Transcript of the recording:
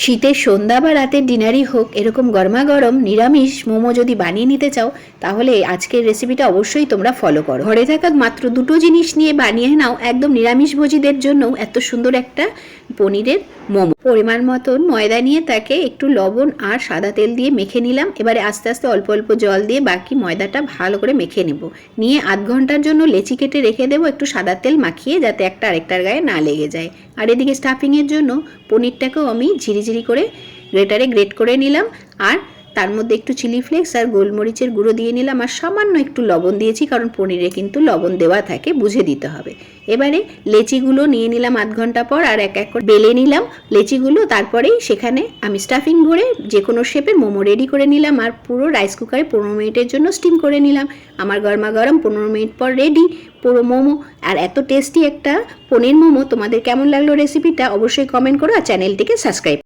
শীতের সন্ধ্যা বা রাতের ডিনারই হোক, এরকম গরমাগরম নিরামিষ মোমো যদি বানিয়ে নিতে চাও, তাহলে আজকের রেসিপিটা অবশ্যই তোমরা ফলো করো। ঘরে থাকা মাত্র দুটো জিনিস নিয়ে বানিয়ে নাও একদম নিরামিষভোজীদের জন্য এত সুন্দর একটা পনিরের মোমো। পরিমাণ মতন ময়দা নিয়ে তাকে একটু লবণ আর সাদা তেল দিয়ে মেখে নিলাম। এবারে আস্তে আস্তে অল্প অল্প জল দিয়ে বাকি ময়দাটা ভালো করে মেখে নেব। নিয়ে আধ ঘন্টার জন্য লেচি কেটে রেখে দেবো একটু সাদা তেল মাখিয়ে, যাতে একটা আরেকটার গায়ে না লেগে যায়। আর এদিকে স্টাফিংয়ের জন্য পনিরটাকেও আমি ঝিরিঝিরি করে গ্রেটারে গ্রেট করে নিলাম। আর তার মধ্যে একটু চিলি ফ্লেক্স আর গোলমরিচের গুঁড়ো দিয়ে নিলাম। আর সামান্য একটু লবণ দিয়েছি, কারণ পনিরে কিন্তু লবণ দেওয়া থাকে, বুঝে দিতে হবে। এবারে লেচিগুলো নিয়ে নিলাম আধ ঘন্টা পর, আর এক এক করে বেলে নিলাম লেচিগুলো। তারপরেই সেখানে আমি স্টাফিং ভরে যে কোনো শেপের মোমো রেডি করে নিলাম। আর পুরো রাইস কুকারে 15 মিনিটের জন্য স্টিম করে নিলাম। আমার গরমা গরম 15 মিনিট পর রেডি পুরো মোমো। আর এত টেস্টি একটা পনির মোমো। তোমাদের কেমন লাগলো রেসিপিটা অবশ্যই কমেন্ট করো, আর চ্যানেলটিকে সাবস্ক্রাইব